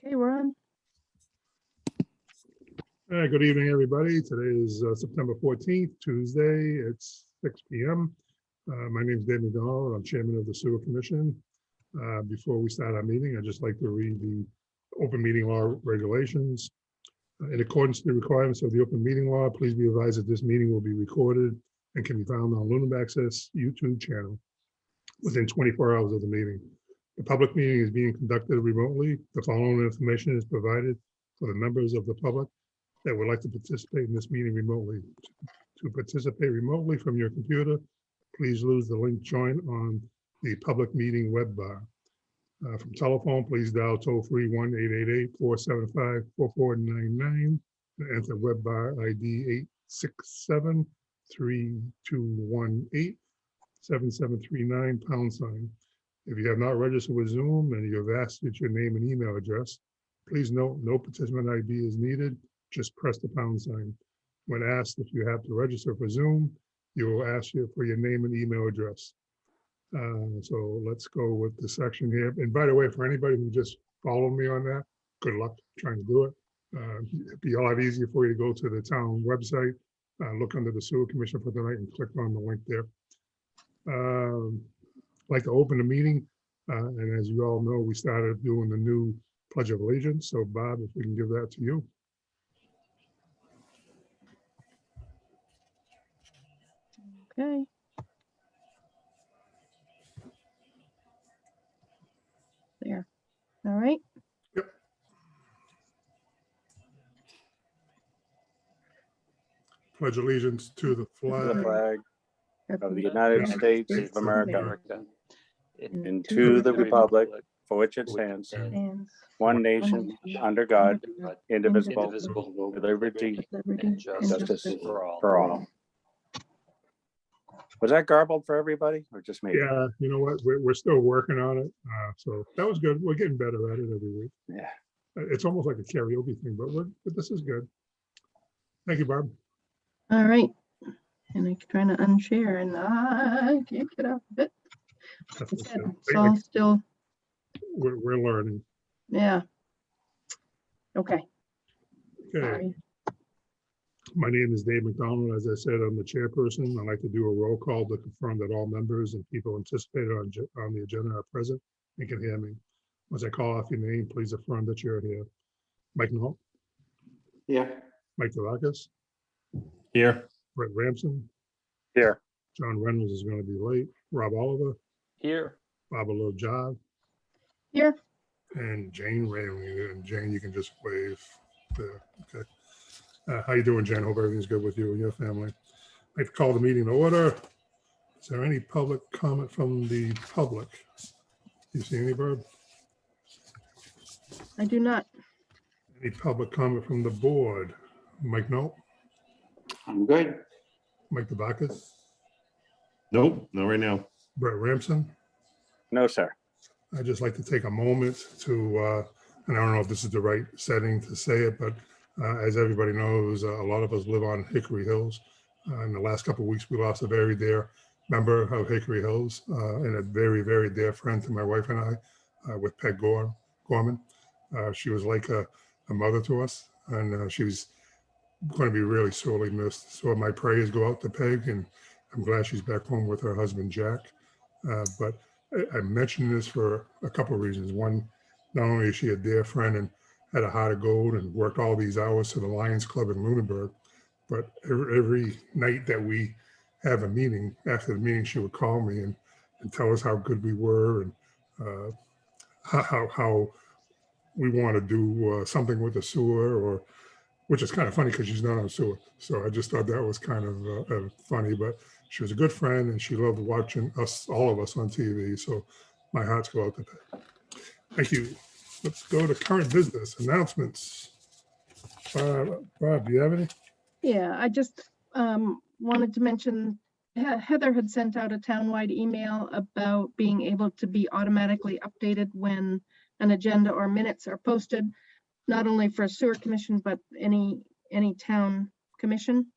Okay, we're on. Good evening, everybody. Today is September 14th, Tuesday. It's 6 p.m. My name is Dave McDonald. I'm chairman of the Sewer Commission. Before we start our meeting, I'd just like to read the open meeting law regulations. In accordance to the requirements of the open meeting law, please be advised that this meeting will be recorded and can be found on Lumen Access YouTube channel within 24 hours of the meeting. The public meeting is being conducted remotely. The following information is provided for the members of the public that would like to participate in this meeting remotely. To participate remotely from your computer, please use the link join on the public meeting web bar. From telephone, please dial toll-free 1-888-475-4499 and enter web bar ID 867-3218-7739 #. If you have not registered with Zoom and you have asked your name and email address, please note no participant ID is needed. Just press the #. When asked if you have to register for Zoom, you will ask you for your name and email address. So let's go with the section here. And by the way, for anybody who just followed me on that, good luck trying to do it. It'd be a lot easier for you to go to the town website, look under the Sewer Commission for tonight and click on the link there. I'd like to open the meeting. And as you all know, we started doing the new Pledge of Allegiance. So Bob, if we can give that to you. Okay. There. All right. Pledge allegiance to the The flag flag of the United United States States of of America and and to the republic for which it stands, stands one nation, under God, indivisible, indivisible, with liberty liberty and and justice justice for all. Was that garbled for everybody or just me? Yeah, you know what? We're still working on it. So that was good. We're getting better at it every week. Yeah. It's almost like a karaoke thing, but this is good. Thank you, Barb. All right. And I'm trying to unshare and I can't get out of it. That's It's what's good. all still, We're learning. yeah. Okay. Okay, Sorry. my name is Dave McDonald. As I said, I'm the chairperson. I'd like to do a roll call to confirm that all members and people anticipated on the agenda are present and can hear me. Once I call off your name, please affirm that you're here. Mike Knoll, Yeah. Mike Delakis, Here. Brett Ramson, Here. John Reynolds is going to be late, Rob Oliver, Here. Barbara Job, Here. and Jane Rayling. And Jane, you can just wave there. Okay. How you doing, Jane? Hope everything's good with you and your family. I'd like to call the meeting to order. Is there any public comment from the public? You see any, Barb? I do not. Any public comment from the board? Mike Knoll, I'm good. Mike Delakis, Nope, not right now. Brett Ramson. No, sir. I'd just like to take a moment to, and I don't know if this is the right setting to say it, but as everybody knows, a lot of us live on Hickory Hills. In the last couple of weeks, we lost a very dear member of Hickory Hills and a very, very dear friend to my wife and I with Peg Gorman. She was like a mother to us, and she was going to be really sorely missed. So my prayers go out to Peg, and I'm glad she's back home with her husband, Jack. But I mentioned this for a couple of reasons. One, not only is she a dear friend and had a heart of gold and worked all these hours to the Lions Club in Lunenburg, but every night that we have a meeting, after the meeting, she would call me and tell us how good we were and how we want to do something with the sewer, or which is kind of funny because she's not on sewer. So I just thought that was kind of funny, but she was a good friend and she loved watching us, all of us on TV. So my hearts go out to her. Thank you. Let's go to current business announcements. Bob, do you have any? Yeah, I just wanted to mention Heather had sent out a townwide email about being able to be automatically updated when an agenda or minutes are posted, not only for sewer commission, but any town commission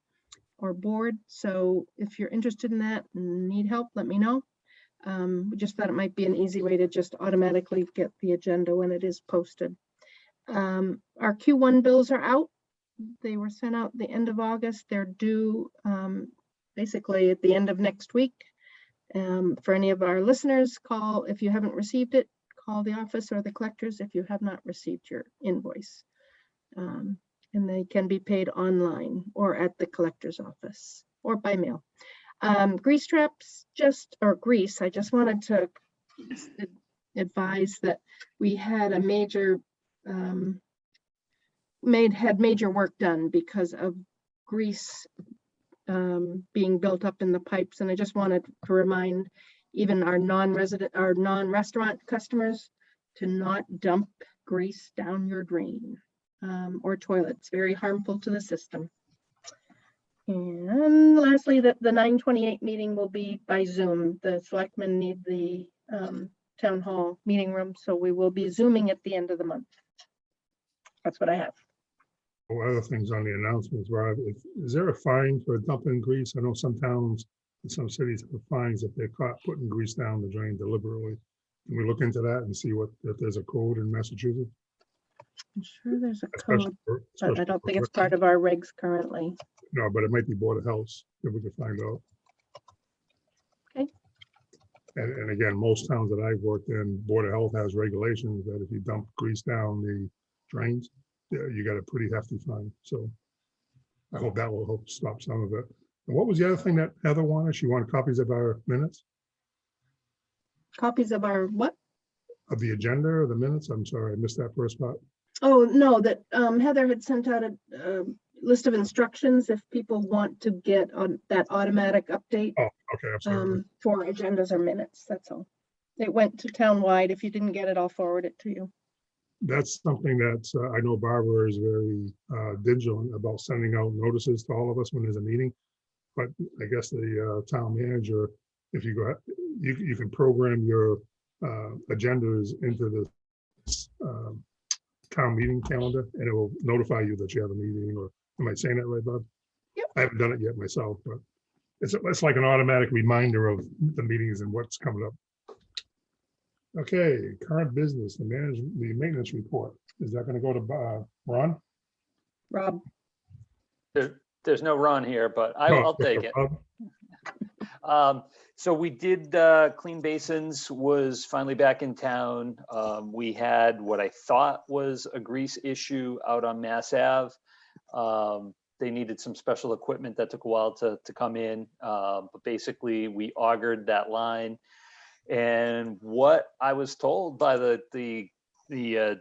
or board. So if you're interested in that and need help, let me know. We just thought it might be an easy way to just automatically get the agenda when it is posted. Our Q1 bills are out. They were sent out the end of August. They're due basically at the end of next week. For any of our listeners, call if you haven't received it, call the office or the collectors if you have not received your invoice. And they can be paid online or at the collector's office or by mail. Grease traps, I just wanted to advise that we had a major major work done because of grease being built up in the pipes. And I just wanted to remind even our non-restaurant customers to not dump grease down your drain or toilet. It's very harmful to the system. And lastly, the 9/28 meeting will be by Zoom. The selectmen need the town hall meeting room, so we will be Zooming at the end of the month. That's what I have. Other things on the announcements, Rob, is there a fine for dumping grease? I know some towns and some cities have fines if they're caught putting grease down the drain deliberately. Can we look into that and see if there's a code in Massachusetts? I'm sure there's a Especially code, for- but I especially don't for think it's restaurants. part of our regs currently. No, but it might be Board of Health, if we could find out. Okay. And again, most towns that I've worked in, Board of Health has regulations that if you dump grease down the drains, you got a pretty hefty fine. So I hope that will help stop some of it. And what was the other thing that Heather wanted? She wanted copies of our minutes, Copies of our what? of the agenda or the minutes? I'm sorry, I missed that first part. Oh, no, that Heather had sent out a list of instructions if people want to get on that automatic update Oh, okay, I'm sorry. for agendas or minutes. That's all. It went to townwide. If you didn't get it, I'll forward it to you. That's something that I know Barbara is very vigilant about sending out notices to all of us when there's a meeting. But I guess the town manager, if you go, you can program your agendas into the town meeting calendar, and it will notify you that you have a meeting. Or am I saying that right, Bob? Yep. I haven't done it yet myself, but it's like an automatic reminder of the meetings and what's coming up. Okay, current business, the maintenance report. Is that going to go to Ron? Rob, There's no Ron here, but Oh, I'll take it. Rob? So we did Clean Basins was finally back in town. We had what I thought was a grease issue out on Mass Ave. They needed some special equipment that took a while to come in. But basically we augured that line. And what I was told by the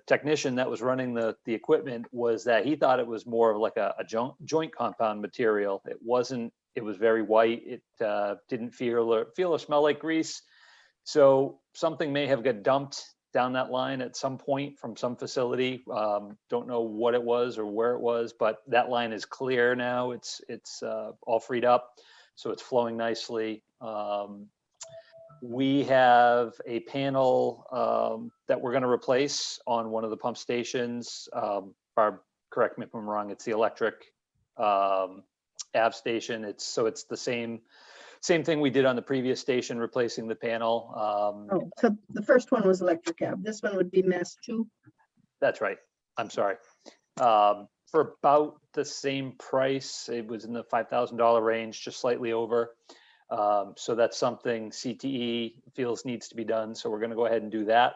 technician that was running the equipment was that he thought it was more of like a joint compound material. It wasn't. It was very white. It didn't feel or smell like grease. So something may have got dumped down that line at some point from some facility. Don't know what it was or where it was, but that line is clear now. It's all freed up, so it's flowing nicely. We have a panel that we're going to replace on one of the pump stations. Barb, correct me if I'm wrong. It's the electric AV station. It's the same thing we did on the previous station, replacing the panel. oh, so the first one was electric cab. This one would be Mass 2. That's right. I'm sorry. For about the same price, it was in the $5,000 range, just slightly over. So that's something CTE feels needs to be done. So we're going to go ahead and do that.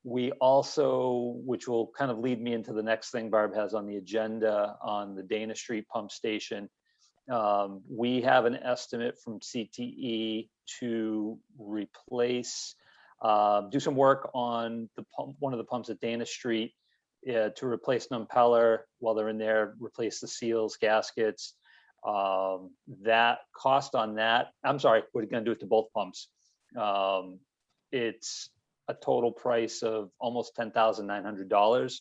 We also, which will kind of lead me into the next thing Barb has on the agenda on the Dana Street pump station. We have an estimate from CTE to replace, do some work on the pump, one of the pumps at Dana Street to replace an impeller while they're in there, replace the seals, gaskets. That cost on that, I'm sorry, we're going to do it to both pumps. It's a total price of almost $10,900.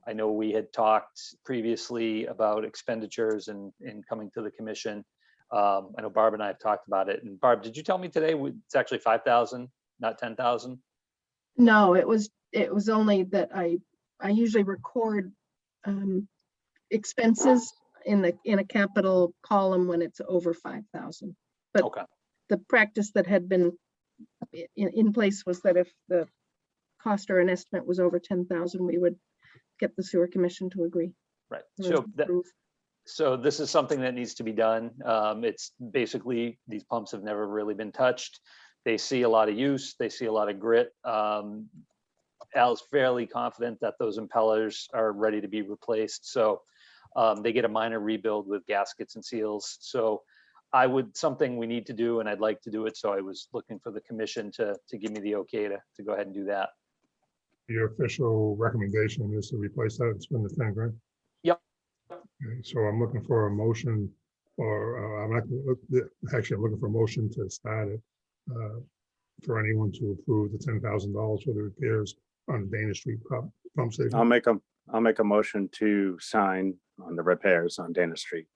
I know we had talked previously about expenditures and coming to the commission. I know Barb and I have talked about it. And Barb, did you tell me today it's actually 5,000, not 10,000? No, it was only that I usually record expenses in a capital column when it's over 5,000. But Okay. the practice that had been in place was that if the cost or an estimate was over 10,000, we would get the sewer commission to agree. Right. or So that, approve. so this is something that needs to be done. It's basically, these pumps have never really been touched. They see a lot of use, they see a lot of grit. Al's fairly confident that those impellers are ready to be replaced. So they get a minor rebuild with gaskets and seals. So something we need to do, and I'd like to do it. So I was looking for the commission to give me the okay to go ahead and do that. Your official recommendation is to replace that and spend the 10 grand? Yep. Okay, so I'm looking for a motion, or I'm not, actually, I'm looking for a motion to start it. For anyone to approve the $10,000 for the repairs on the Dana Street pump station. I'll make a motion to sign on the repairs on Dana Street.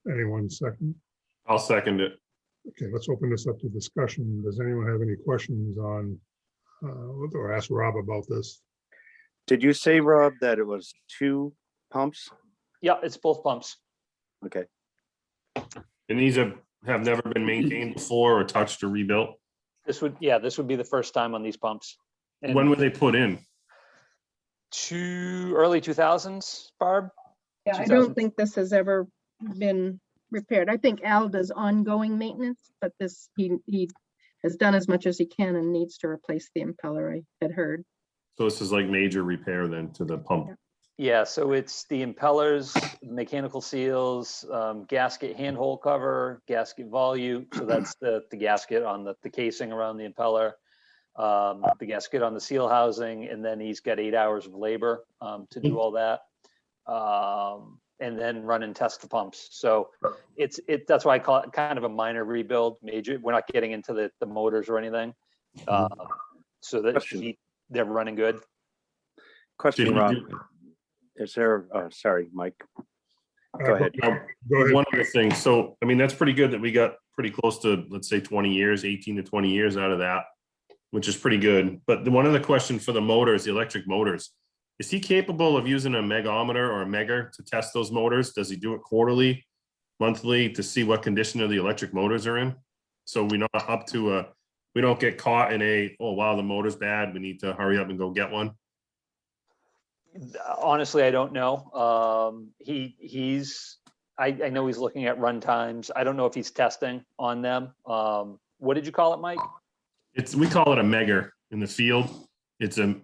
Anyone second? I'll second it. Okay, let's open this up to discussion. Does anyone have any questions on, or ask Rob about this? Did you say, Rob, that it was 2 pumps? Yeah, it's both pumps. Okay. And these have never been maintained before or touched or rebuilt. This would be the first time on these pumps. And When were they put in? early 2000s, Barb? Yeah, I 2000. don't think this has ever been repaired. I think Al does ongoing maintenance, but this, he has done as much as he can and needs to replace the impeller, I had heard. So this is like major repair then to the pump. Yeah, so it's the impellers, mechanical seals, gasket handhold cover, gasket volute. So that's the gasket on the casing around the impeller, the gasket on the seal housing, and then he's got 8 hours of labor to do all that. And then run and test the pumps. So that's why I call it kind of a minor rebuild. Major, we're not getting into the motors or anything. So that Question. they're running good. Did Question, he Rob. do- Is there, sorry, Mike. Go ahead. Now, Go ahead. one other thing. So, I mean, that's pretty good that we got pretty close to, let's say 20 years, 18 to 20 years out of that, which is pretty good. But the one other question for the motors, the electric motors, is he capable of using a megometer or a megger to test those motors? Does he do it quarterly, monthly to see what condition of the electric motors are in? So we're not up to we don't get caught in oh, wow, the motor's bad. We need to hurry up and go get one. Honestly, I don't know. I know he's looking at run times. I don't know if he's testing on them. What did you call it, Mike? We call it a megger in the field. It's a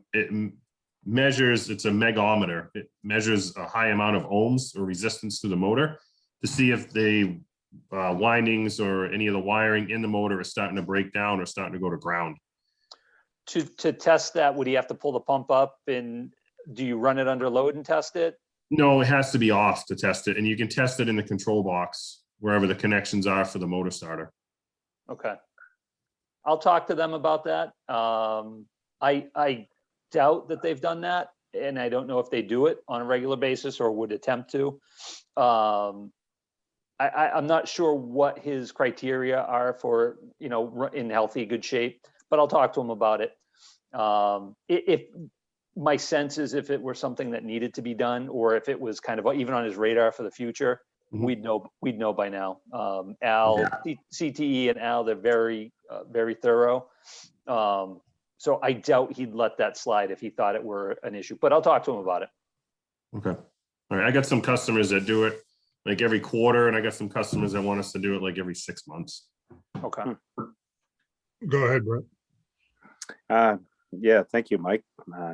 megometer. It measures a high amount of ohms or resistance to the motor to see if the windings or any of the wiring in the motor is starting to break down or starting to go to ground. To test that, would he have to pull the pump up, and do you run it under load and test it? No, it has to be off to test it, and you can test it in the control box wherever the connections are for the motor starter. Okay. I'll talk to them about that. I doubt that they've done that, and I don't know if they do it on a regular basis or would attempt to. I'm not sure what his criteria are for, in healthy, good shape, but I'll talk to him about it. If my sense is if it were something that needed to be done, or if it was kind of even on his radar for the future, Mhm. we'd know by now. Al, CTE and Al, they're very thorough. So I doubt he'd let that slide if he thought it were an issue, but I'll talk to him about it. Okay. All right. I got some customers that do it like every quarter, and I got some customers that want us to do it like every 6 months. Okay. Go ahead, Brett. Yeah, thank you, Mike.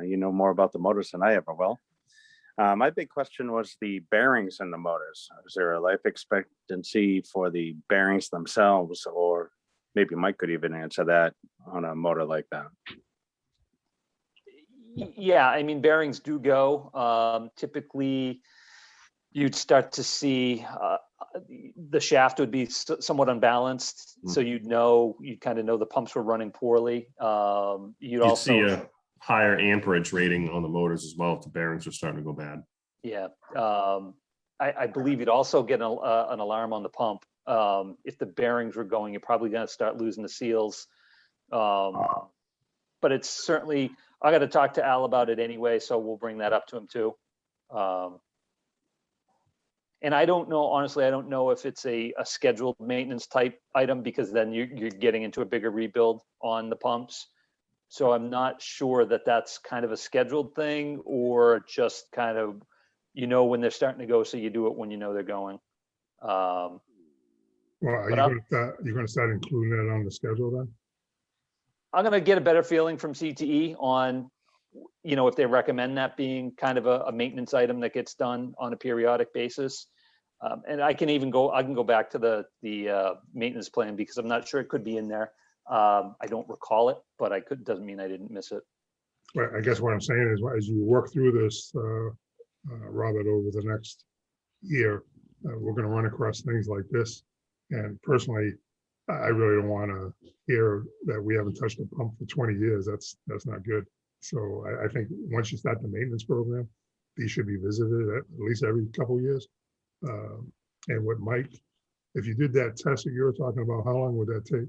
You know more about the motors than I ever will. My big question was the bearings in the motors. Is there a life expectancy for the bearings themselves, or maybe Mike could even answer that on a motor like that? Yeah, I mean, bearings do go. Typically, you'd start to see the shaft would be somewhat unbalanced. So you'd kind of know the pumps were running poorly. You'd You'd also see a higher amperage rating on the motors as well if the bearings are starting to go bad. Yeah, I believe you'd also get an alarm on the pump. If the bearings were going, you're probably going to start losing the seals. But it's certainly, I got to talk to Al about it anyway, so we'll bring that up to him too. And I don't know, honestly, I don't know if it's a scheduled maintenance type item, because then you're getting into a bigger rebuild on the pumps. So I'm not sure that that's kind of a scheduled thing or just kind of, when they're starting to go, so you do it when you know they're going. Well, are you But gonna start including that on the schedule then? I'm gonna get a better feeling from CTE on, if they recommend that being kind of a maintenance item that gets done on a periodic basis. And I can go back to the maintenance plan because I'm not sure it could be in there. I don't recall it, but doesn't mean I didn't miss it. Right, I guess what I'm saying is, as you work through this, Robert, over the next year, we're gonna run across things like this. And personally, I really don't wanna hear that we haven't touched a pump for 20 years. That's not good. So I think once you start the maintenance program, these should be visited at least every couple of years. And what Mike, if you did that test that you were talking about, how long would that take?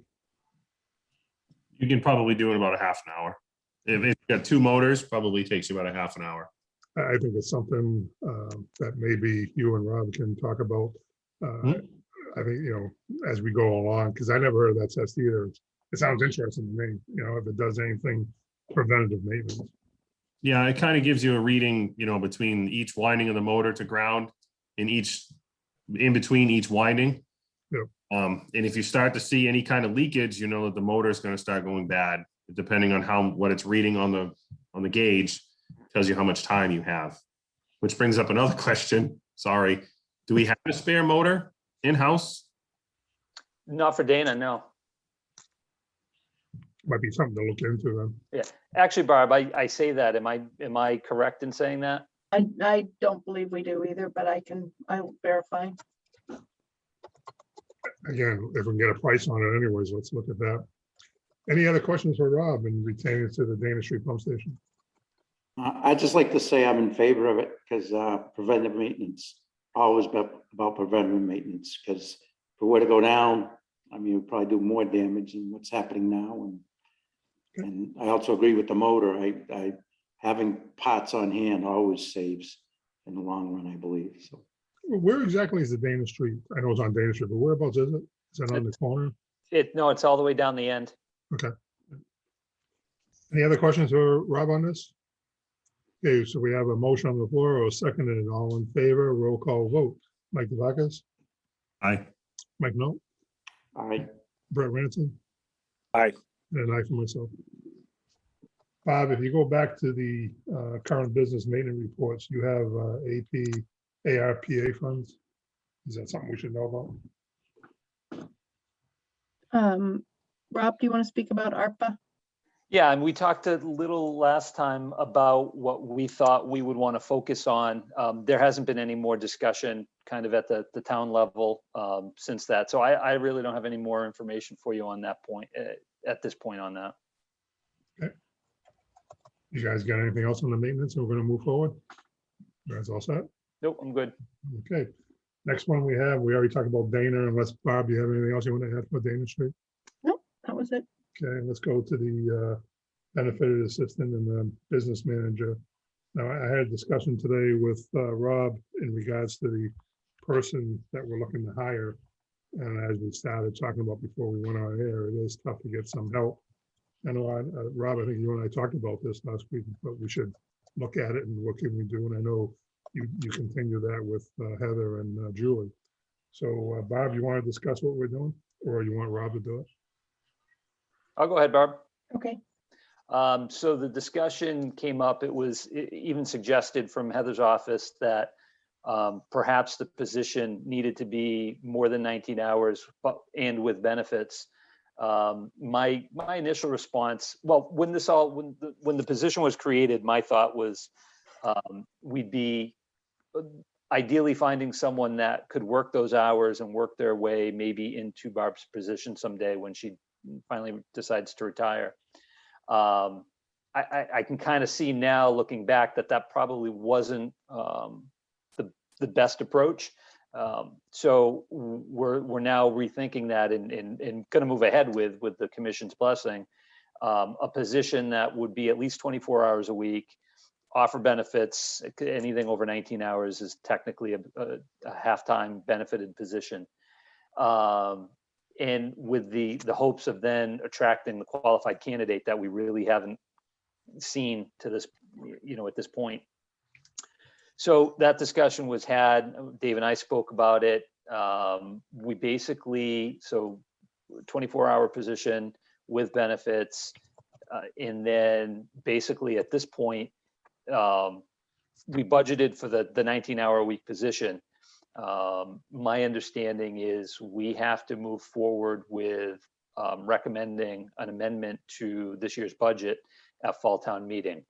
You can probably do it in about a half an hour. If you've got 2 motors, probably takes you about a half an hour. I think it's something that maybe you and Rob can talk about. I think, as we go along, because I never heard of that test either. It sounds interesting to me, if it does anything preventative maintenance. Yeah, it kind of gives you a reading, between each winding of the motor to ground in between each winding. Yep. And if you start to see any kind of leakage, you know that the motor is going to start going bad, depending on what it's reading on the gauge, tells you how much time you have. Which brings up another question. Sorry. Do we have a spare motor in-house? Not for Dana, no. Might be something to look into then. Actually, Barb, I say that. Am I correct in saying that? I don't believe we do either, but I'll verify. Again, if we can get a price on it anyways, let's look at that. Any other questions for Rob and retaining to the Dana Street Pump Station? I'd just like to say I'm in favor of it because preventive maintenance, always about preventive maintenance, because if it were to go down, we'll probably do more damage than what's happening now. And I also agree with the motor. I having parts on hand always saves in the long run, I believe. So Where exactly is the Dana Street? I know it's on Dana Street, but whereabouts is it? Is it on the corner? No, it's all the way down the end. Okay. Any other questions for Rob on this? Okay, so we have a motion on the floor or seconded, and all in favor, roll call vote. Mike Devakis, Aye. Mike Knoll, all right. Brett Ransom. Aye. And I for myself. Bob, if you go back to the current business maintenance reports, you have AP, ARPA funds. Is that something we should know about? Rob, do you want to speak about ARPA? Yeah, and we talked a little last time about what we thought we would want to focus on. There hasn't been any more discussion kind of at the town level since that. So I really don't have any more information for you on that point, at this point on that. You guys got anything else on the maintenance? We're going to move forward. You guys all set? Nope, I'm good. Okay. Next one we already talked about Dana, unless Bob, you have anything else you want to add for Dana Street? Nope, that was it. Okay, let's go to the benefited assistant and the business manager. Now, I had a discussion today with Rob in regards to the person that we're looking to hire. And as we started talking about before we went on air, it is tough to get some help. I know, Rob, I think you and I talked about this last week, but we should look at it and what can we do? And I know you continue that with Heather and Julie. So Bob, you want to discuss what we're doing, or you want Rob to do it? I'll go ahead, Barb. Okay. So the discussion came up, it was even suggested from Heather's office that perhaps the position needed to be more than 19 hours and with benefits. My initial response, well, when the position was created, my thought was we'd be ideally finding someone that could work those hours and work their way maybe into Barb's position someday when she finally decides to retire. I can kind of see now, looking back, that probably wasn't the best approach. So we're now rethinking that and going to move ahead with the commission's blessing, a position that would be at least 24 hours a week, offer benefits. Anything over 19 hours is technically a half-time benefited position. and with the hopes of then attracting the qualified candidate that we really haven't seen to this, at this point. So that discussion was had. Dave and I spoke about it. We basically, 24-hour position with benefits. And then basically at this point, we budgeted for the 19-hour-a-week position. My understanding is we have to move forward with recommending an amendment to this year's budget at fall town meeting.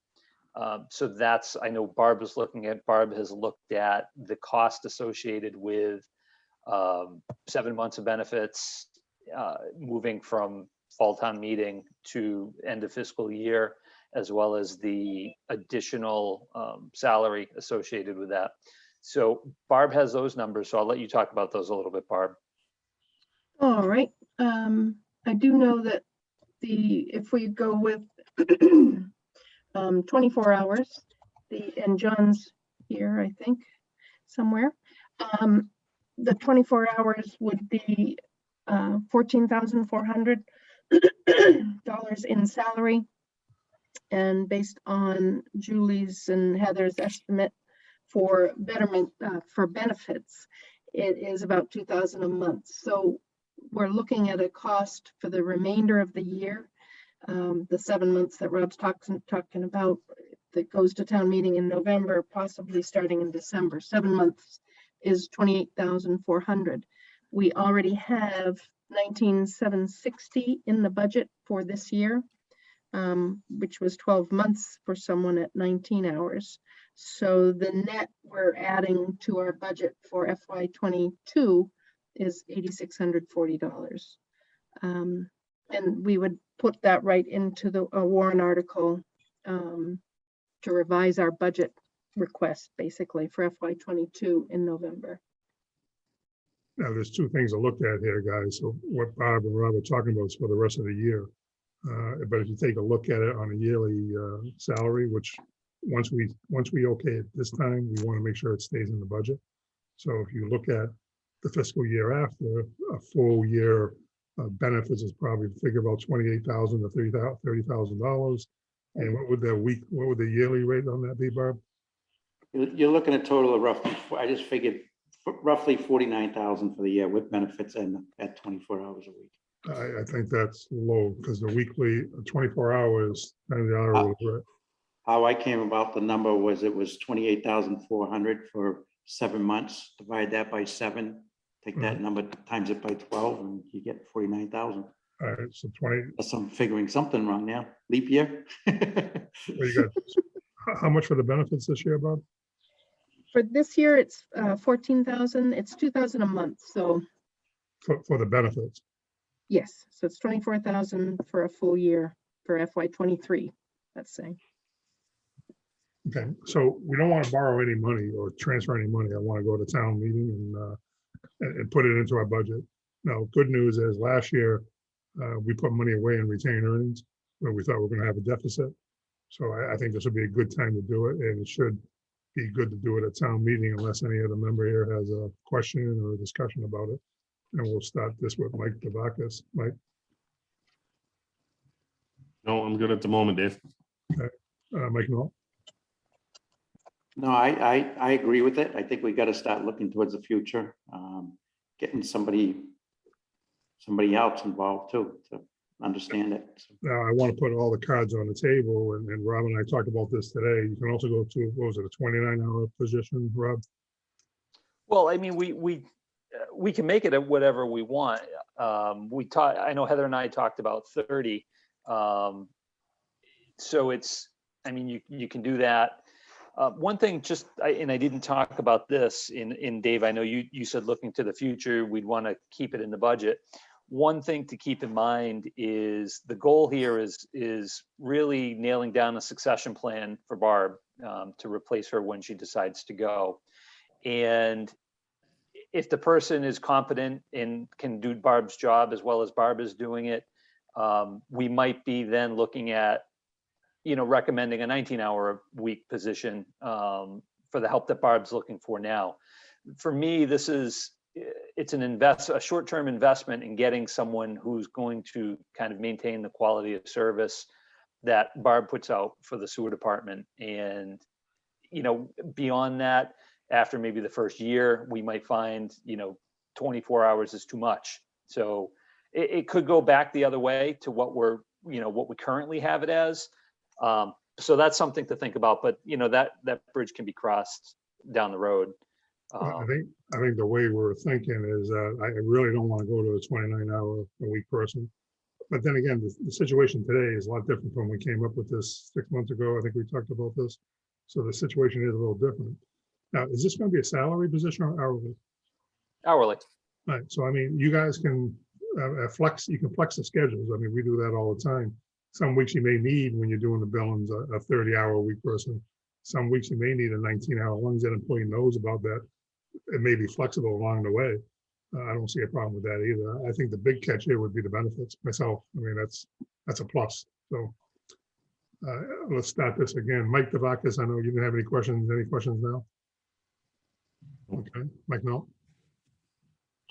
So that's, I know Barb has looked at the cost associated with 7 months of benefits, moving from fall town meeting to end of fiscal year, as well as the additional salary associated with that. So Barb has those numbers, so I'll let you talk about those a little bit, Barb. All right. I do know that if we go with 24 hours, and John's here, I think, somewhere. The 24 hours would be $14,400 in salary. And based on Julie's and Heather's estimate for betterment, for benefits, it is about $2,000 a month. So we're looking at a cost for the remainder of the year. The 7 months that Rob's talking about that goes to town meeting in November, possibly starting in December. 7 months is $28,400. We already have $19,760 in the budget for this year, which was 12 months for someone at 19 hours. So the net we're adding to our budget for FY22 is $8,640. And we would put that right into a warrant article to revise our budget request, basically, for FY22 in November. Now, there's two things to look at here, guys. So what Bob and Rob are talking about is for the rest of the year. But if you take a look at it on a yearly salary, which once we okay it this time, we want to make sure it stays in the budget. So if you look at the fiscal year after, a full year benefits is probably figure about $28,000 to $30,000. And what would the yearly rate on that be, Barb? You're looking at a total of roughly, I just figured roughly 49,000 for the year with benefits and at 24 hours a week. I think that's low because the weekly 24 hours and the hour was How I came about the number was it was 28,400 for 7 months. Divide that by 7, take that number times it by 12, and you get 49,000. all right, so 20. Unless I'm figuring something wrong now. Leap year. Well, you got how much for the benefits this year, Bob? For this year, it's 14,000. It's 2,000 a month. So For the benefits. yes, so it's 24,000 for a full year for FY23. Let's say. Okay, so we don't want to borrow any money or transfer any money. I want to go to town meeting and put it into our budget. Now, good news is last year we put money away in retained earnings when we thought we were going to have a deficit. So I think this would be a good time to do it, and it should be good to do it at town meeting unless any other member here has a question or a discussion about it. And we'll start this with Mike Devakis. Mike, No, I'm good at the moment, Dave. Mike Knoll. No, I agree with it. I think we got to start looking towards the future, getting somebody else involved too, to understand it. So, Now, I want to put all the cards on the table, and Rob and I talked about this today. You can also go to, what was it, a 29-hour position, Rob? Well, I mean, we can make it at whatever we want. I know Heather and I talked about 30. So it's, I mean, you can do that. One thing, and I didn't talk about this in Dave, I know you said looking to the future, we'd want to keep it in the budget. One thing to keep in mind is the goal here is really nailing down a succession plan for Barb to replace her when she decides to go. And if the person is competent and can do Barb's job as well as Barb is doing it, we might be then looking at, recommending a 19-hour-a-week position for the help that Barb's looking for now. For me, this is it's a short-term investment in getting someone who's going to kind of maintain the quality of service that Barb puts out for the sewer department. And, beyond that, after maybe the first year, we might find, 24 hours is too much. So it could go back the other way to what what we currently have it as. So that's something to think about, but that bridge can be crossed down the road. I think the way we're thinking is that I really don't want to go to a 29-hour-a-week person. But then again, the situation today is a lot different from when we came up with this 6 months ago. I think we talked about this. So the situation is a little different. Now, is this going to be a salary position or hourly? Hourly. Right. So, I mean, you guys can flex the schedules. I mean, we do that all the time. Some weeks you may need, when you're doing the billings, a 30-hour-a-week person. Some weeks you may need a 19-hour. As long as that employee knows about that, it may be flexible along the way. I don't see a problem with that either. I think the big catch here would be the benefits myself. I mean, that's a plus. So let's start this again. Mike Devakis, I know you didn't have any questions. Any questions now? Okay, Mike, no.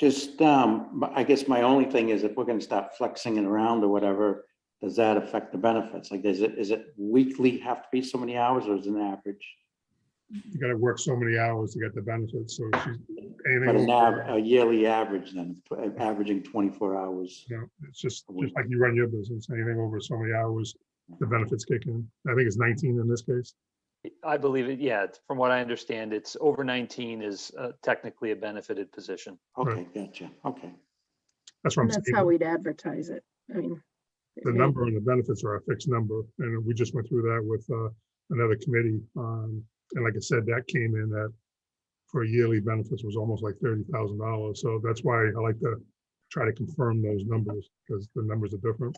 Just, I guess my only thing is if we're gonna start flexing it around or whatever, does that affect the benefits? Like, is it weekly have to be so many hours or is it an average? You got to work so many hours to get the benefits. So she's But anything. a yearly average then, averaging 24 hours. It's just like you run your business. Anything over so many hours, the benefits kick in. I think it's 19 in this case. I believe it. Yeah. From what I understand, it's over 19 is technically a benefited position. Okay, gotcha. Okay. That's what I'm And that's saying. how we'd advertise it. I mean. it The may- number and the benefits are a fixed number. And we just went through that with another committee. And like I said, that came in at, for yearly benefits was almost like $30,000. So that's why I like to try to confirm those numbers because the numbers are different.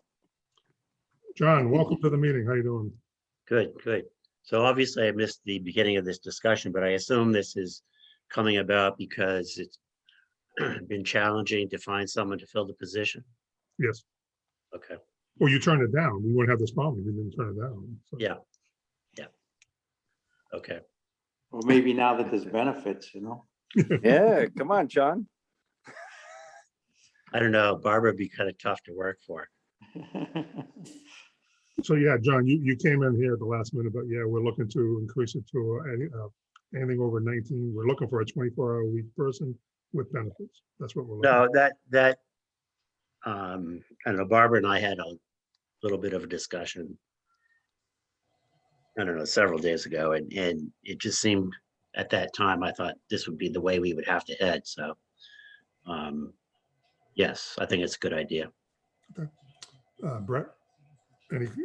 John, welcome to the meeting. How you doing? Good, good. So obviously I missed the beginning of this discussion, but I assume this is coming about because it's been challenging to find someone to fill the position. Yes. Okay, Well, you turned it down. We wouldn't have this problem. if You didn't turn it down. So. yeah. Okay, Well, maybe now that there's benefits, Yeah, come on, John. I don't know, Barbara would be kind of tough to work for. So yeah, John, you came in here at the last minute, but yeah, we're looking to increase it to anything over 19. We're looking for a 24-hour-a-week person with benefits. That's what we're looking No, for. that, I don't know, Barbara and I had a little bit of a discussion, I don't know, several days ago, and it just seemed at that time, I thought this would be the way we would have to head, so. Yes, I think it's a good idea. Brett,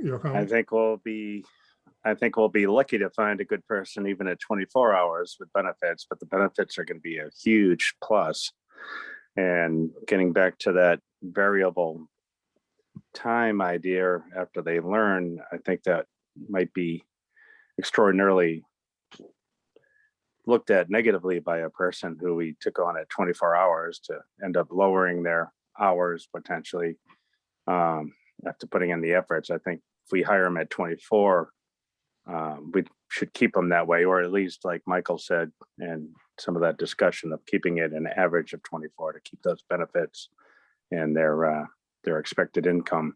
your I comments? think we'll be lucky to find a good person even at 24 hours with benefits, but the benefits are going to be a huge plus. And getting back to that variable time idea after they learn, I think that might be extraordinarily looked at negatively by a person who we took on at 24 hours to end up lowering their hours potentially after putting in the efforts. I think if we hire them at 24, we should keep them that way, or at least like Michael said, and some of that discussion of keeping it an average of 24 to keep those benefits and their expected income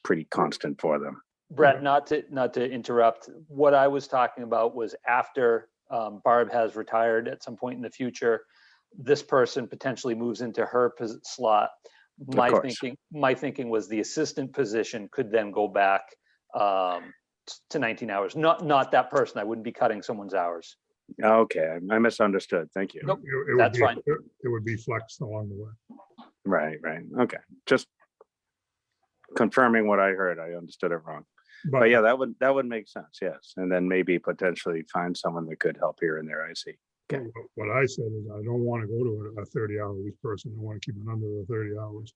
pretty constant for them. Brett, not to interrupt, what I was talking about was after Barb has retired at some point in the future, this person potentially moves into her slot. My thinking was the assistant position could then go back to 19 hours. Not that person. I wouldn't be cutting someone's hours. Okay, I misunderstood. Thank you. Nope, It would that's be- fine. It would be flexed along the way. Right. Okay, just confirming what I heard. I understood it wrong. But yeah, that would make sense. Yes, and then maybe potentially find someone that could help here and there. I see. Okay. What I said is I don't want to go to a 30-hour-a-week person. I want to keep it under the 30 hours.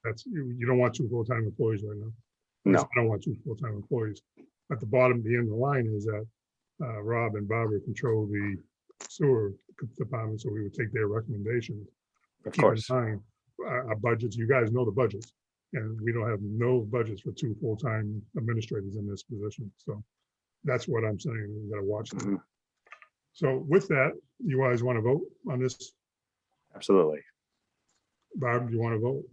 That's you don't want two full-time employees right now. At least No. I don't want two full-time employees. At the bottom, the end of the line is that Rob and Barbara control the sewer department, so we would take their recommendations. But Of keep in course. mind, our budgets, you guys know the budgets, and we don't have no budgets for two full-time administrators in this position. So that's what I'm saying. We got to watch that. Mhm. So with that, you guys want to vote on this? Absolutely. Barb, do you want to vote?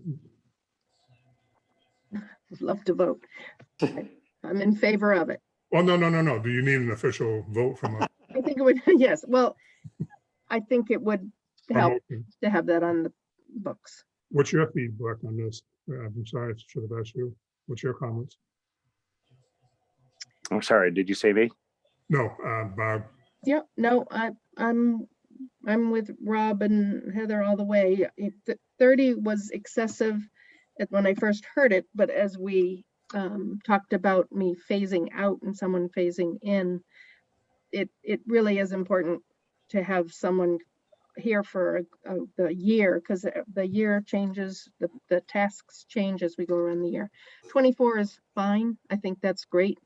I'd love to vote. I'm in favor of it. Well, no. Do you need an official vote from a I think it would, yes, well, I think it would help motion? to have that on the books. What's your feedback on this? I'm sorry, I should have asked you. What's your comments? I'm sorry, did you say me? No, Barb, Yeah, no, I'm with Rob and Heather all the way. 30 was excessive when I first heard it, but as we talked about me phasing out and someone phasing in, it really is important to have someone here for the year, because the year changes, the tasks change as we go around the year. 24 is fine. I think that's great.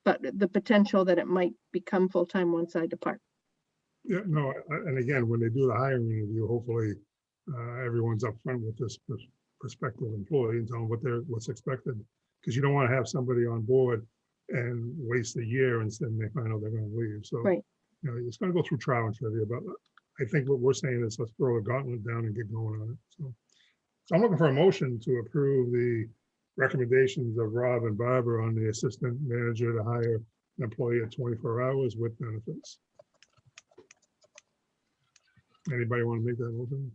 But the potential that it might become full-time once I depart. yeah, no, and again, when they do the hiring review, hopefully everyone's upfront with this prospective employee and tell them what's expected. Because you don't want to have somebody on board and waste a year and then they find out they're going to leave. So, Right. you know, it's going to go through trial and trivia, but I think what we're saying is let's throw the gauntlet down and get going on it. So I'm looking for a motion to approve the recommendations of Rob and Barbara on the assistant manager to hire an employee at 24 hours with benefits. Anybody want to make that motion?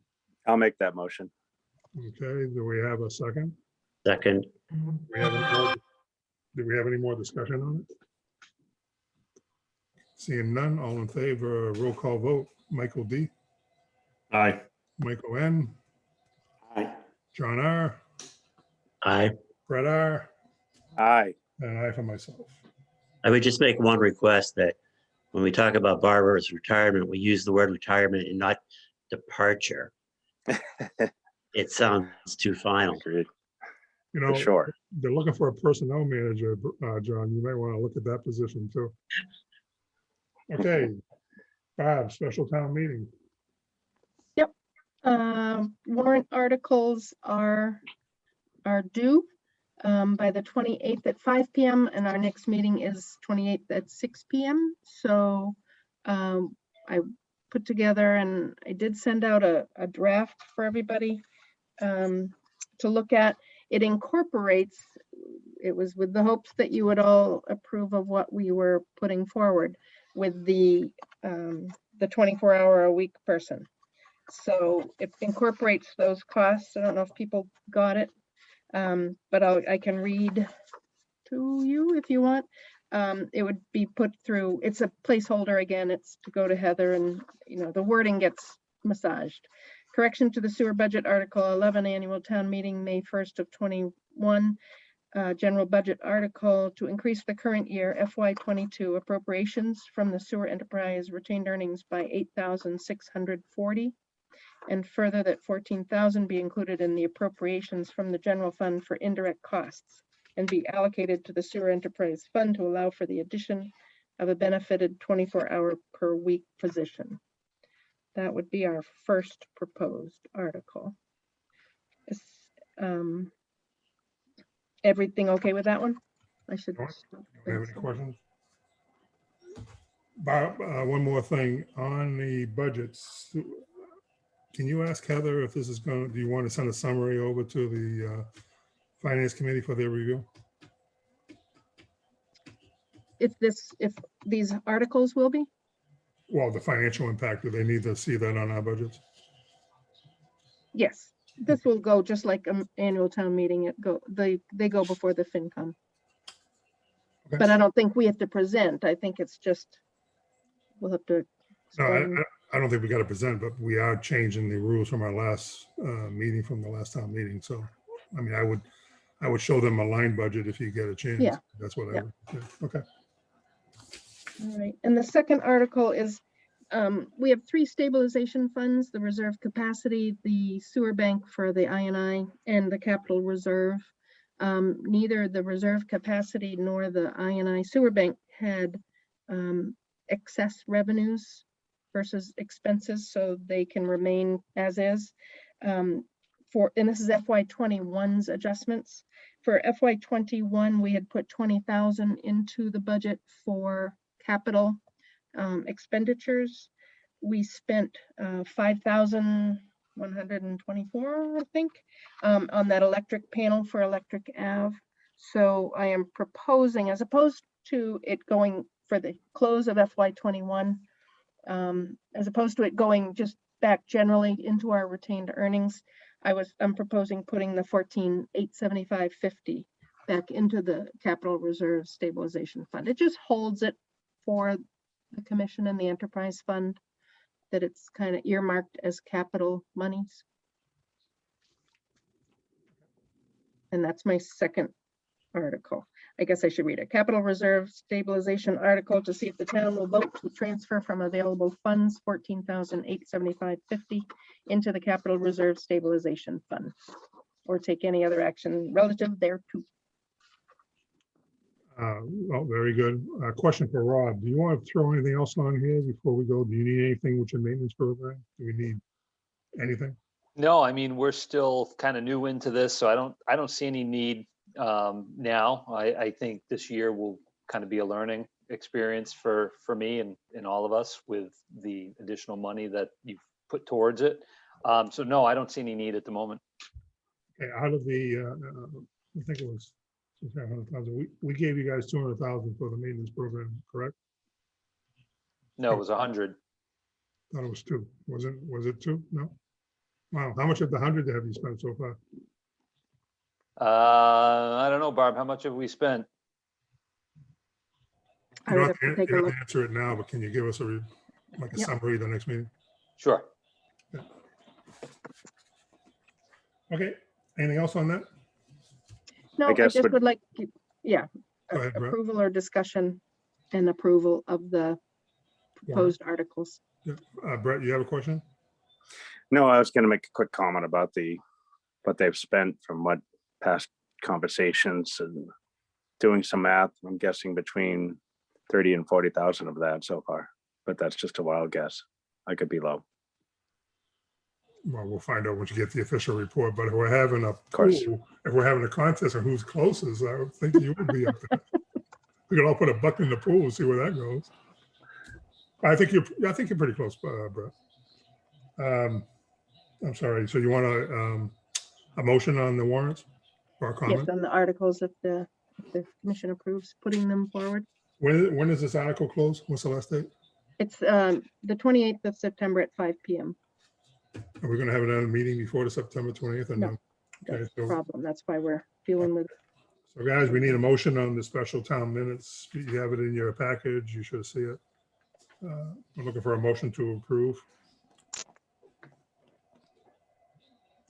I'll make that motion. Okay, do we have a second? Second, Do we have any more discussion on it? Seeing none, all in favor, roll call vote. Michael D, Aye. Michael N, Aye. John R, I Fred R, Aye. and I for myself. I would just make one request that when we talk about Barbara's retirement, we use the word retirement and not departure. It sounds too final. Agreed. You For know, sure. they're looking for a personnel manager, John. You might want to look at that position too. Okay, Bob, special town meeting. Warrant articles are due by the 28th at 5 p.m. and our next meeting is 28th at 6 p.m. So I put together and I did send out a draft for everybody to look at. It incorporates, it was with the hopes that you would all approve of what we were putting forward with the 24-hour-a-week person. So it incorporates those costs. I don't know if people got it, but I can read to you if you want. It would be put through, it's a placeholder again, it's to go to Heather and, you know, the wording gets massaged. Correction to the sewer budget article 11 annual town meeting, May 1st of 21. General budget article to increase the current year FY22 appropriations from the sewer enterprise retained earnings by 8,640. And further that 14,000 be included in the appropriations from the general fund for indirect costs and be allocated to the sewer enterprise fund to allow for the addition of a benefited 24-hour per week position. That would be our first proposed article. Is everything okay with that one? I should. Do you have any questions? Bob, one more thing on the budgets. Can you ask Heather if this is going to, do you want to send a summary over to the Finance Committee for their review? If these articles will be? Well, the financial impact, do they need to see that on our budgets? Yes, this will go just like an annual town meeting. They go before the FinCom. Okay. But I don't think we have to present. I think it's just, we'll have to. No, I don't think we got to present, but we are changing the rules from our last meeting, from the last town meeting. So, I mean, I would show them a line budget if you get a chance. Yeah. That's what I Yeah. would. Yeah. Okay. All right, and the second article is, we have 3 stabilization funds, the reserve capacity, the sewer bank for the INI, and the capital reserve. Neither the reserve capacity nor the INI sewer bank had excess revenues versus expenses, so they can remain as is. And this is FY21's adjustments. For FY21, we had put 20,000 into the budget for capital expenditures. we spent 5,124, I think, on that electric panel for Electric Ave. So I am proposing, as opposed to it going for the close of FY21, as opposed to it going just back generally into our retained earnings, I'm proposing putting the 14,875.50 back into the capital reserve stabilization fund. It just holds it for the commission and the enterprise fund, that it's kind of earmarked as capital monies. And that's my second article. I guess I should read it. Capital reserve stabilization article to see if the town will vote to transfer from available funds 14,875.50 into the capital reserve stabilization fund, or take any other action relative thereto. Well, very good. Question for Rob. Do you want to throw anything else on here before we go? Do you need anything with your maintenance program? Do we need anything? No, I mean, we're still kind of new into this, so I don't see any need now. I think this year will kind of be a learning experience for me and all of us with the additional money that you've put towards it. So no, I don't see any need at the moment. Okay, out of the, I think it was 600,000. We gave you guys 200,000 for the maintenance program, correct? No, it was 100. Thought it was 2. Was it 2? No. Wow. How much of the 100 have you spent so far? I don't know, Barb, how much have we spent? I You would don't have to have take a to look. answer it now, but can you give us a Yep. summary of the next meeting? Sure. Okay. Anything else on that? No, I guess just would- would like, yeah, Go ahead, Brett. approval or discussion and approval of the proposed articles. Brett, you have a question? No, I was gonna make a quick comment about what they've spent from what past conversations and doing some math. I'm guessing between 30 and 40,000 of that so far, but that's just a wild guess. I could be low. Well, we'll find out once you get the official report, but if we're having a course. pool, if we're having a contest on who's closest, I would think you would be up there. We could all put a buck in the pool and see where that goes. I think you're pretty close, Brett. I'm sorry, so you want a motion on the warrants or a Yes, comment? on the articles, if the commission approves putting them forward. When does this article close? What's the last date? It's the 28th of September at 5 p.m. Are we gonna have another meeting before the September 20th or no? No. Okay, That's the so problem. That's why we're dealing with. So guys, we need a motion on the special town minutes. You have it in your package. You should see it. We're looking for a motion to approve.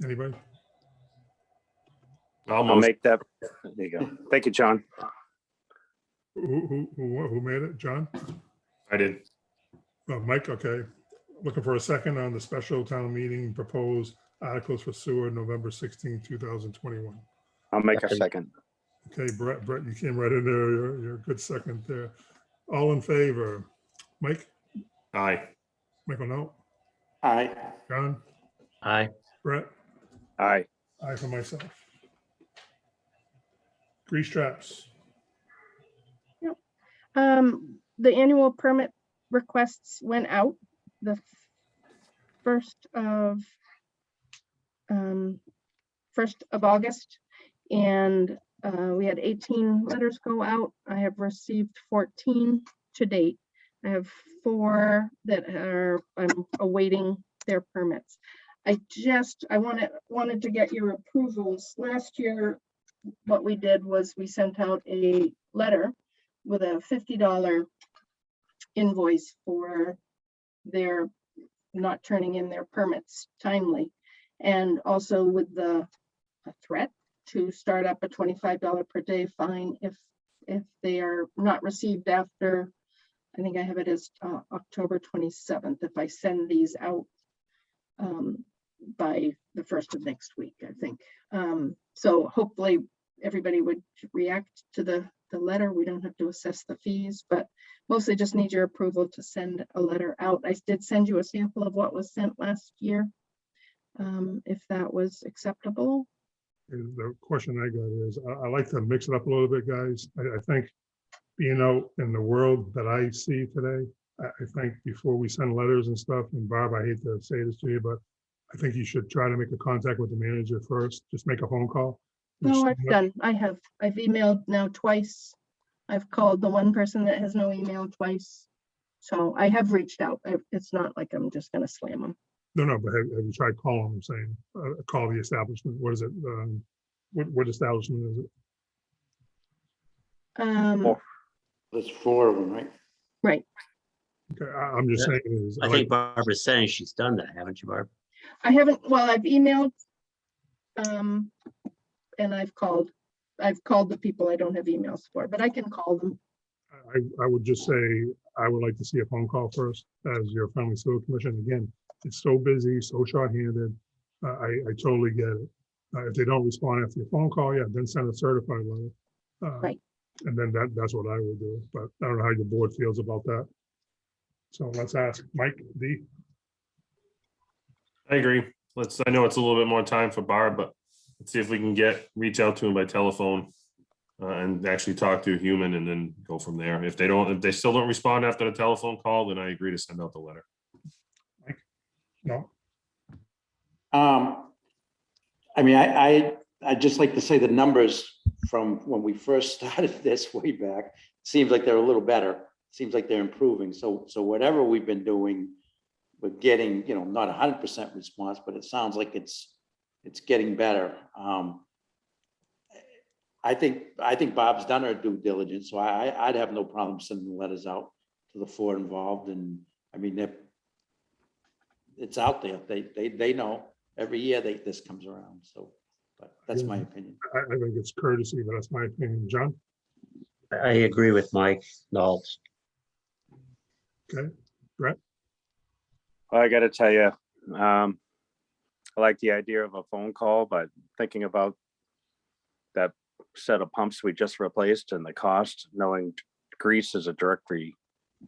Anybody? I'll Almost. make that. There you go. Thank you, John. Who made it? John? I did. Mike, okay. Looking for a second on the special town meeting proposed articles for sewer, November 16, 2021. I'll make a second. Okay, Brett, you came right in there. You're a good second there. All in favor? Mike? Aye. Michael, no? Aye. John? Aye. Brett? Aye. Aye for myself. Grease traps. The annual permit requests went out the 1st of August, and we had 18 letters go out. I have received 14 to date. I have 4 that I'm awaiting their permits. I wanted to get your approvals. Last year, what we did was we sent out a letter with a $50 invoice for their not turning in their permits timely. And also with a threat to start up a $25 per day fine if they are not received after, I think I have it as October 27th, if I send these out by the 1st of next week, I think. So hopefully everybody would react to the letter. We don't have to assess the fees, but mostly just need your approval to send a letter out. I did send you a sample of what was sent last year, if that was acceptable. The question I got is, I like to mix it up a little bit, guys. I think being out in the world that I see today, I think before we send letters and stuff, and Barb, I hate to say this to you, but I think you should try to make a contact with the manager first. Just make a phone call. No, I've done. I've emailed now twice. I've called the one person that has no email twice. So I have reached out. It's not like I'm just gonna slam them. No, but have you tried calling them, saying, call the establishment? What is it? What establishment is it? Oh. There's 4 of them, right? Right. Okay, I'm just saying is, I think Barbara's saying she's done that, haven't you, Barb? I haven't, well, I've emailed. And I've called the people I don't have emails for, but I can call them. I would just say, I would like to see a phone call first as your friendly civil commission. Again, it's so busy, so short-handed. I totally get it. If they don't respond after your phone call, yeah, then send a certified letter. Right. And then that's what I would do, but I don't know how your board feels about that. So let's ask Mike D. I agree. I know it's a little bit more time for Barb, but let's see if we can reach out to him by telephone and actually talk to a human and then go from there. If they still don't respond after the telephone call, then I agree to send out the letter. No, I mean, I'd just like to say the numbers from when we first started this way back, seems like they're a little better. Seems like they're improving. So whatever we've been doing, we're getting, not 100% response, but it sounds like it's getting better. I think Bob's done her due diligence, so I'd have no problem sending letters out to the 4 involved. And I mean, it's out there. They know every year this comes around. So, but that's my opinion. I think it's courtesy, but that's my opinion. John? I agree with Mike Nault. Okay, Brett? Well, I gotta tell you, I like the idea of a phone call, but thinking about that set of pumps we just replaced and the cost, knowing grease is a direct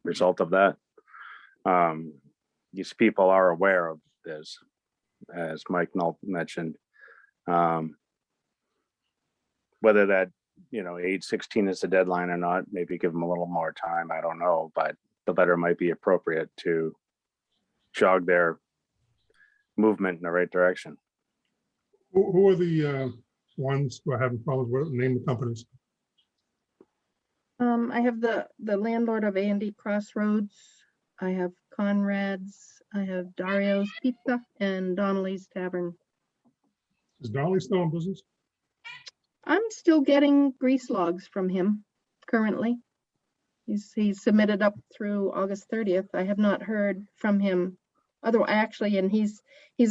result of that. These people are aware of this, as Mike Nault mentioned. Whether that, age 16 is the deadline or not, maybe give them a little more time, I don't know, but the letter might be appropriate to jog their movement in the right direction. Who are the ones who are having problems with, name the companies? I have the landlord of A&D Crossroads. I have Conrad's. I have Dario's Pizza and Donnelly's Tavern. Is Donnelly still in business? I'm still getting grease logs from him currently. He's submitted up through August 30th. I have not heard from him. Otherwise, and he's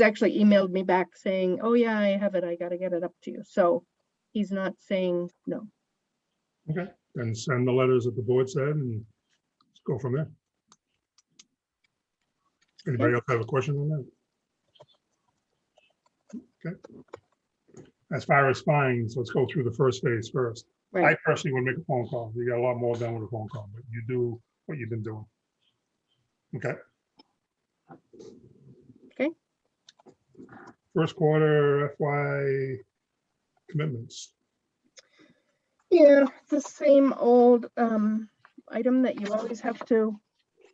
actually emailed me back saying, "Oh yeah, I have it. I got to get it up to you." So he's not saying no. Okay, then send the letters that the board said and let's go from there. Anybody else have a question on that? Okay. As far as fines, let's go through the first phase first. I Right. personally would make a phone call. You got a lot more done with a phone call, but you do what you've been doing. Okay. Okay. First quarter FY commitments. Yeah, the same old item that you always have to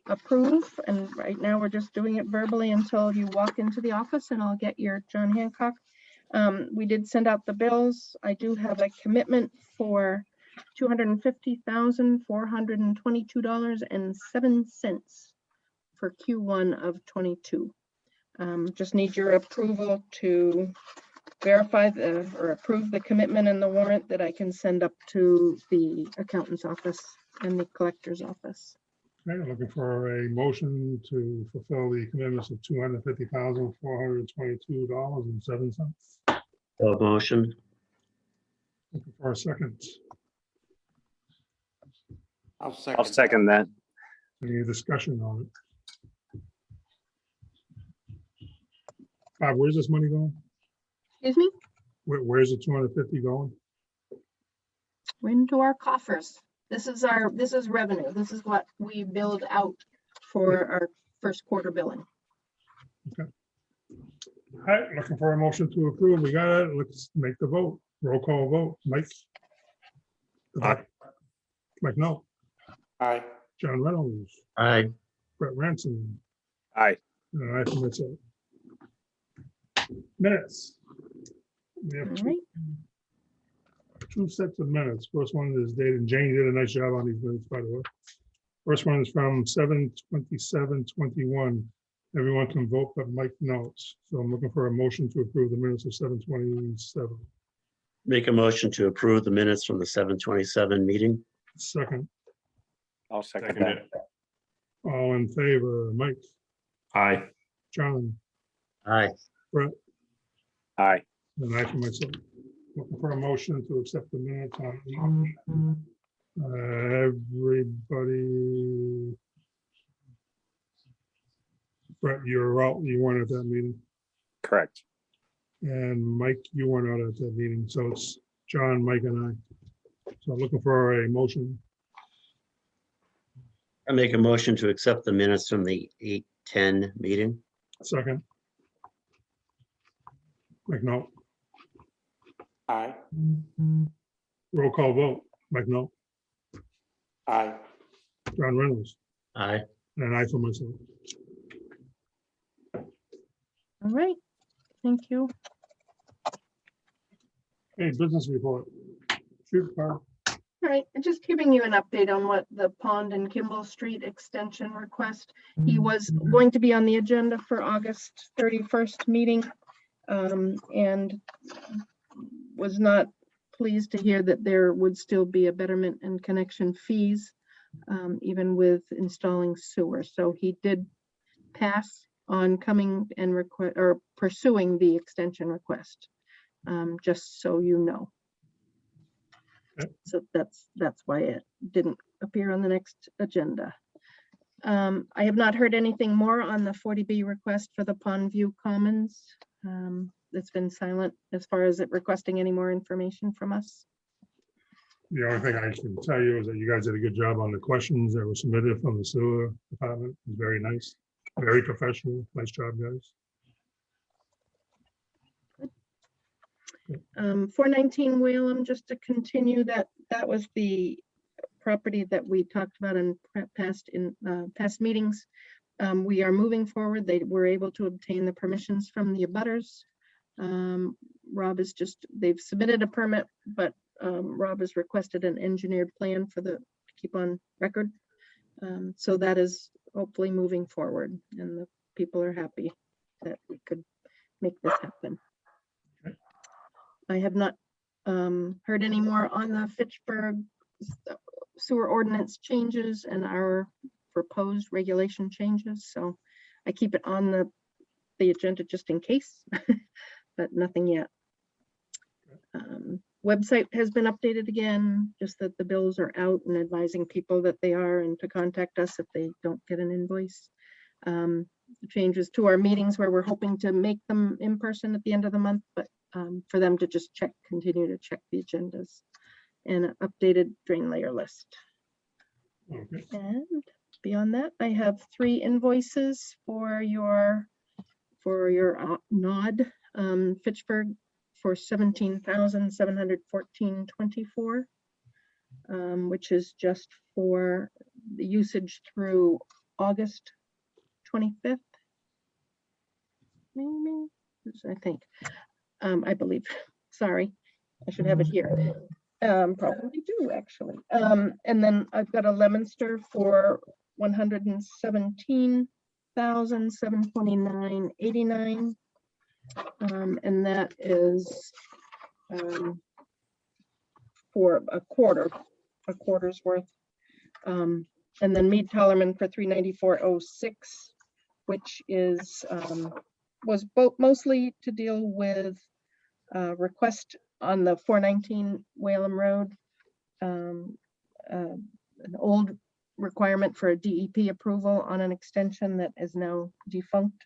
approve. And right now we're just doing it verbally until you walk into the office and I'll get your John Hancock. We did send out the bills. I do have a commitment for $250,422.07 for Q1 of 22. Just need your approval to verify or approve the commitment and the warrant that I can send up to the accountant's office and the collector's office. Okay, looking for a motion to fulfill the commitments of $250,422.07. So motion. Looking for a second. I'll I'll second that. Any discussion on it? Bob, where's this money going? Excuse me? Where's the 250 going? Into our coffers. This is revenue. This is what we build out for our first quarter billing. All right, looking for a motion to approve. We got it. Let's make the vote. Roll call vote. Mike? Aye. Mike, no. All right. John Reynolds, Aye. Brett Ransom, Aye. and I for myself. Minutes. We have All two right. two sets of minutes. First one is dated, Jane did a nice job on these minutes, by the way. First one is from 7/27/21. Everyone can vote but Mike notes. So I'm looking for a motion to approve the minutes of 7/27. Make a motion to approve the minutes from the 7/27 meeting. Second, I'll second Second that. it. all in favor, Mike, Aye. John, Aye. Brett, Aye. and I for myself. Looking for a motion to accept the minutes on everybody. Brett, you're out, you weren't at that meeting, Correct. and Mike, you weren't out at that meeting, so it's John, Mike, and I. So I'm looking for a motion. I make a motion to accept the minutes from the 8/10 meeting. Second. Mike, no. Aye. Roll call vote. Mike, no. Aye. John Reynolds, Aye. and I for myself. All right. Thank you. Hey, business report. Shoot, Carl. All right, and just giving you an update on what the Pond and Kimball Street extension request. He was going to be on the agenda for August 31st meeting, and was not pleased to hear that there would still be a betterment and connection fees, even with installing sewer. So he did pass on coming and request or pursuing the extension request, just so you know. So that's why it didn't appear on the next agenda. I have not heard anything more on the 40B request for the Pond View Commons. It's been silent as far as it requesting any more information from us. The only thing I can tell you is that you guys did a good job on the questions that were submitted from the sewer department. It was very nice, very professional. Nice job, guys. 419 Whalum, just to continue that was the property that we talked about in past meetings. We are moving forward. They were able to obtain the permissions from the abutters. Rob is they've submitted a permit, but Rob has requested an engineered plan for to keep on record. So that is hopefully moving forward, and the people are happy that we could make this happen. I have not heard any more on the Fitchburg sewer ordinance changes and our proposed regulation changes. So I keep it on the agenda just in case, but nothing yet. Website has been updated again, just that the bills are out and advising people that they are and to contact us if they don't get an invoice. Changes to our meetings where we're hoping to make them in person at the end of the month, but for them to just continue to check the agendas, and an updated drain layer list. Okay. And beyond that, I have 3 invoices for your nod, Fitchburg, for $17,714.24, which is just for the usage through August 25th. Maybe, I think. I believe, sorry, I should have it here. Probably do actually. And then I've got a Lemonster for $117,729.89. And that is for a quarter's worth. And then Mead Tollerman for $394.06, which is was mostly to deal with request on the 419 Whalum Road, an old requirement for a DEP approval on an extension that is now defunct,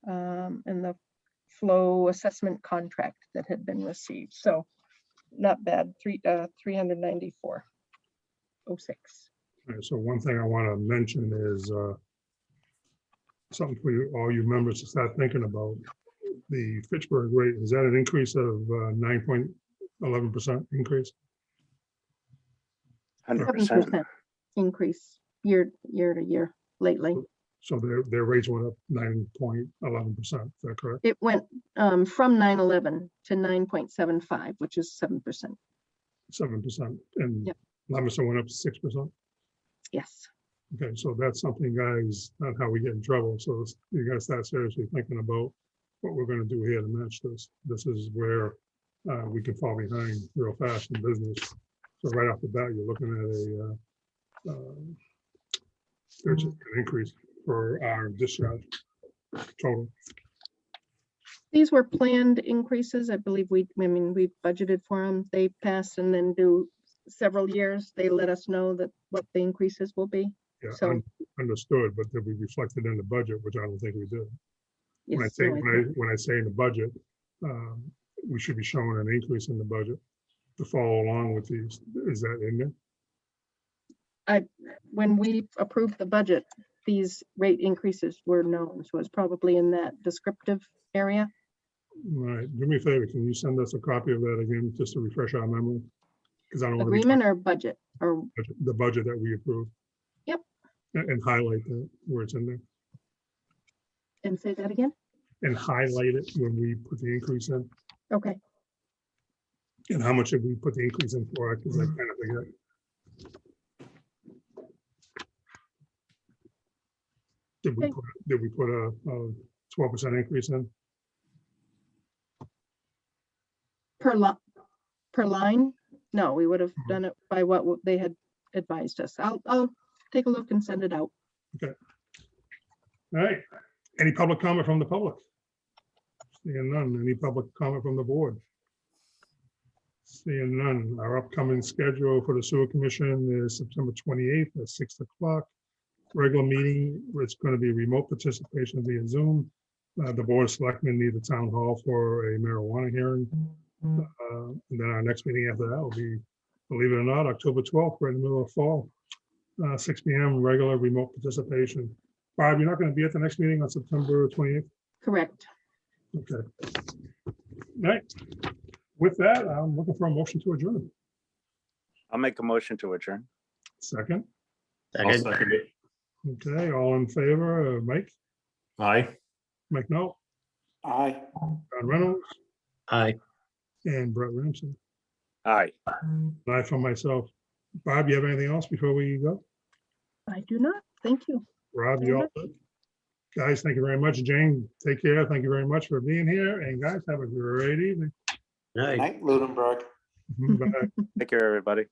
and the flow assessment contract that had been received. So not bad, $394.06. All right, so one thing I want to mention is something for all you members to start thinking about. The Fitchburg rate, is that an increase of 9.11% increase? 100%. 7% increase year to year. lately. So their rates went up 9.11%, is that correct? It went from 9.11 to 9.75, which is 7%. 7%, and Yep. Lemonster went up 6%. Yes. Okay, so that's something, guys, not how we get in trouble. So you gotta start seriously thinking about what we're gonna do here to match this. This is where we can fall behind real fast in business. So right off the bat, you're looking at there's an increase for our discharge total. These were planned increases. I believe we budgeted for them. They pass and then do several years. They let us know that what the increases will be. Yeah, So, understood, but they'll be reflected in the budget, which I don't think we did. When I yes, say, no, I think- when I say in the budget, we should be showing an increase in the budget to follow along with these. Is that in there? when we approved the budget, these rate increases were known. So it's probably in that descriptive area. All right, do me a favor, can you send us a copy of that again, just to refresh our memory? Because I don't want to be Agreement or budget or, the budget that we approved. Yep. And highlight that where it's in there, and say that again? and highlight it when we put the increase in. Okay. And how much did we put the increase in for? Because I kind of forget. Did we Okay. put a 12% increase in? Per line? No, we would have done it by what they had advised us. I'll take a look and send it out. All right, any public comment from the public? Seeing none, any public comment from the board? Seeing none, our upcoming schedule for the sewer commission is September 28th at 6 o'clock. Regular meeting, it's going to be remote participation via Zoom. The board of selectmen need the town hall for a marijuana hearing. And then our next meeting after that will be, believe it or not, October 12th, right in the middle of fall. 6 p.m. regular remote participation. Barb, you're not going to be at the next meeting on September 28th? Correct. Okay. All right. With that, I'm looking for a motion to adjourn. I'll make a motion to adjourn. Second. I'll Second. second it. Okay, all in favor, Mike, Aye. Mike Knoll, Aye. John Reynolds, Aye. and Brett Ramsey. Aye. And I for myself. Bob, you have anything else before we go? I do not. Thank you. Rob, you all good? Guys, thank you very much. Jane, take care. Thank you very much for being here. And guys, have a great evening. Aye. Night, Lunenburg. Bye. Take care, everybody.